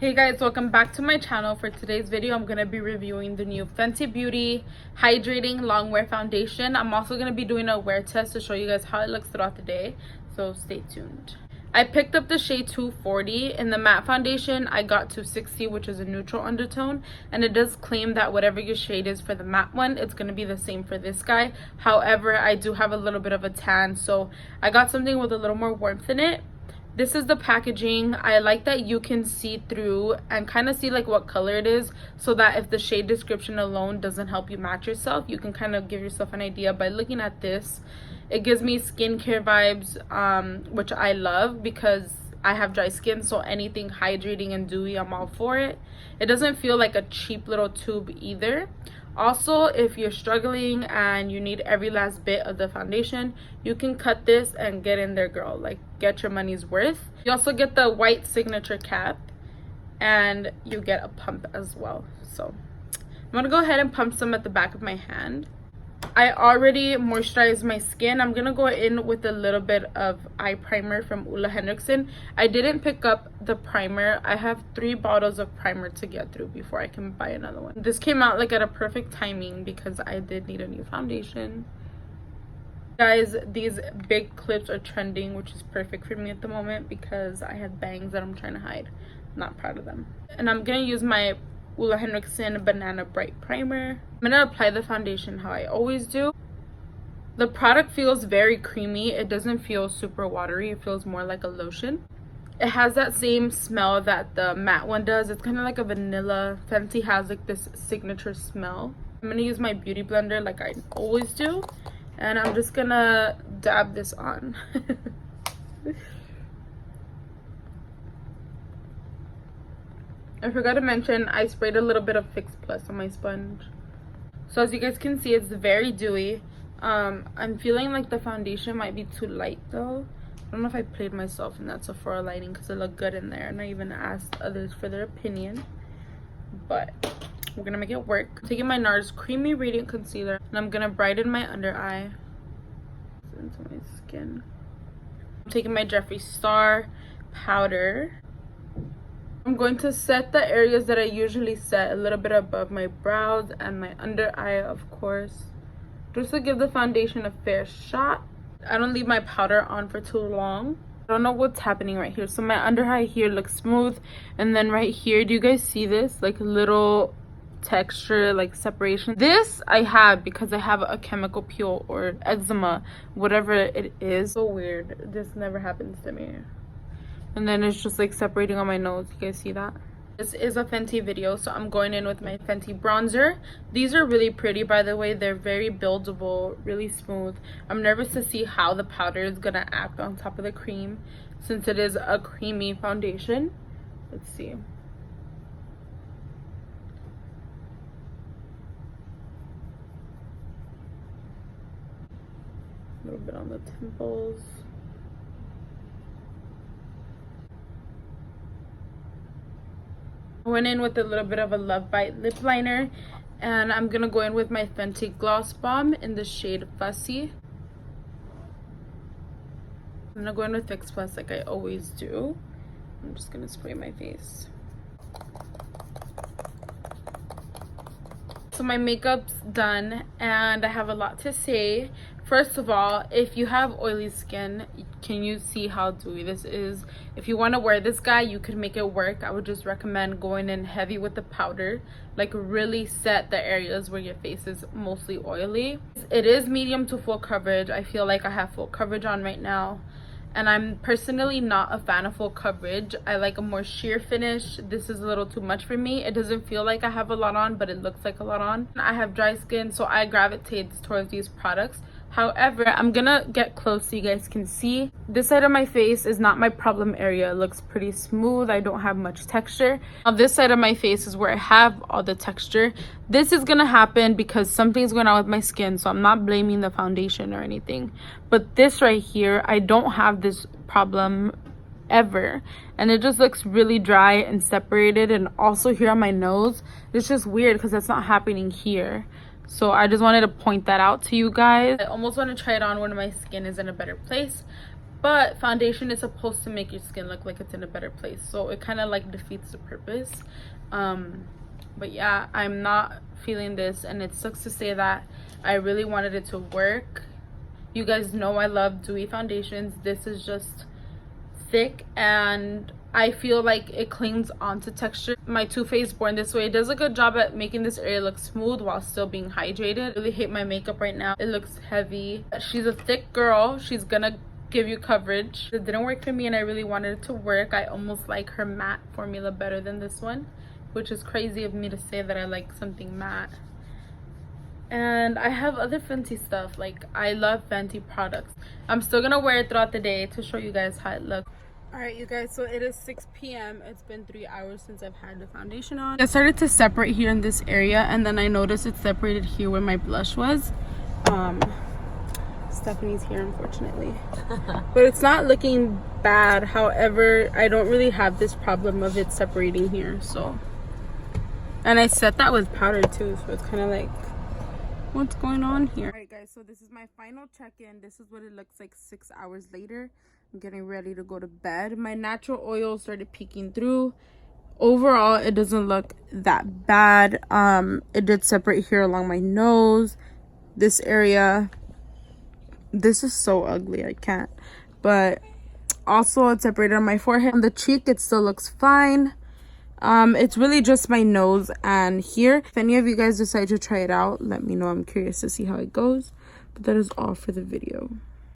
Hey guys, welcome back to my channel. For today's video, I'm going to be reviewing the new Fenty Beauty Hydrating Longwear Foundation. I'm also going to be doing a wear test to show you guys how it looks throughout the day, so stay tuned. I picked up the shade 240. In the matte foundation, I got 260, which is a neutral undertone, and it does claim that whatever your shade is for the matte one, it's going to be the same for this guy. However, I do have a little bit of a tan, so I got something with a little more warmth in it. This is the packaging. I like that you can see through and kind of see like what color it is, so that if the shade description alone doesn't help you match yourself, you can kind of give yourself an idea by looking at this. It gives me skincare vibes, which I love because I have dry skin, so anything hydrating and dewy, I'm all for it. It doesn't feel like a cheap little tube either. Also, if you're struggling and you need every last bit of the foundation, you can cut this and get in there, girl. Like, get your money's worth. You also get the white signature cap, and you get a pump as well. So I'm gonna go ahead and pump some at the back of my hand. I already moisturized my skin. I'm gonna go in with a little bit of eye primer from Ole Henriksen. I didn't pick up the primer. I have 3 bottles of primer to get through before I can buy another one. This came out like at a perfect timing because I did need a new foundation. Guys, these big clips are trending, which is perfect for me at the moment because I have bangs that I'm trying to hide. I'm not proud of them. And I'm gonna use my Ole Henriksen Banana Bright Primer. I'm gonna apply the foundation how I always do. The product feels very creamy. It doesn't feel super watery. It feels more like a lotion. It has that same smell that the matte one does. It's kind of like a vanilla. Fenty has like this signature smell. I'm gonna use my beauty blender like I always do, and I'm just gonna dab this on. I forgot to mention, I sprayed a little bit of Fix Plus on my sponge. So as you guys can see, it's very dewy. I'm feeling like the foundation might be too light though. I don't know if I played myself in that Sephora lighting because it looked good in there, and I even asked others for their opinion. But we're gonna make it work. I'm taking my NARS Creamy Radiant Concealer, and I'm gonna brighten my under eye into my skin. I'm taking my Jeffree Star powder. I'm going to set the areas that I usually set, a little bit above my brows and my under eye, of course, just to give the foundation a fair shot. I don't leave my powder on for too long. I don't know what's happening right here. So my under eye here looks smooth, and then right here, do you guys see this like little texture, like separation? This I have because I have a chemical peel or eczema, whatever it is. So weird. This never happens to me. And then it's just like separating on my nose. You guys see that? This is a Fenty video, so I'm going in with my Fenty bronzer. These are really pretty, by the way. They're very buildable, really smooth. I'm nervous to see how the powder is gonna act on top of the cream, since it is a creamy foundation. Let's see. A little bit on the temples. I went in with a little bit of a Love Bite lip liner, and I'm gonna go in with my Fenty Gloss Bomb in the shade Fussy. I'm gonna go in with Fix Plus like I always do. I'm just gonna spray my face. So my makeup's done, and I have a lot to say. First of all, if you have oily skin, can you see how dewy this is? If you want to wear this guy, you could make it work. I would just recommend going in heavy with the powder, like really set the areas where your face is mostly oily. It is medium to full coverage. I feel like I have full coverage on right now, and I'm personally not a fan of full coverage. I like a more sheer finish. This is a little too much for me. It doesn't feel like I have a lot on, but it looks like a lot on. I have dry skin, so I gravitate towards these products. However, I'm gonna get close so you guys can see. This side of my face is not my problem area. It looks pretty smooth. I don't have much texture. Now this side of my face is where I have all the texture. This is gonna happen because something's going on with my skin, so I'm not blaming the foundation or anything. But this right here, I don't have this problem ever, and it just looks really dry and separated. And also here on my nose, it's just weird because that's not happening here. So I just wanted to point that out to you guys. I almost want to try it on when my skin is in a better place, but foundation is supposed to make your skin look like it's in a better place, so it kind of like defeats the purpose. But yeah, I'm not feeling this, and it sucks to say that. I really wanted it to work. You guys know I love dewy foundations. This is just thick, and I feel like it clings onto texture. My Too Faced Born This Way does a good job at making this area look smooth while still being hydrated. I really hate my makeup right now. It looks heavy. She's a thick girl. She's gonna give you coverage. It didn't work for me, and I really wanted it to work. I almost like her matte formula better than this one, which is crazy of me to say that I like something matte. And I have other Fenty stuff. Like, I love Fenty products. I'm still gonna wear it throughout the day to show you guys how it looks. All right, you guys, so it is 6 p.m. It's been 3 hours since I've had the foundation on. I started to separate here in this area, and then I noticed it separated here where my blush was. Stephanie's here, unfortunately. But it's not looking bad. However, I don't really have this problem of it separating here, so. And I set that with powder too, so it's kind of like, what's going on here? All right, guys, so this is my final check-in. This is what it looks like 6 hours later. I'm getting ready to go to bed. My natural oil started peeking through. Overall, it doesn't look that bad. It did separate here along my nose, this area. This is so ugly, I can't. But also, it separated on my forehead. On the cheek, it still looks fine. It's really just my nose and here. If any of you guys decide to try it out, let me know. I'm curious to see how it goes. But that is all for the video.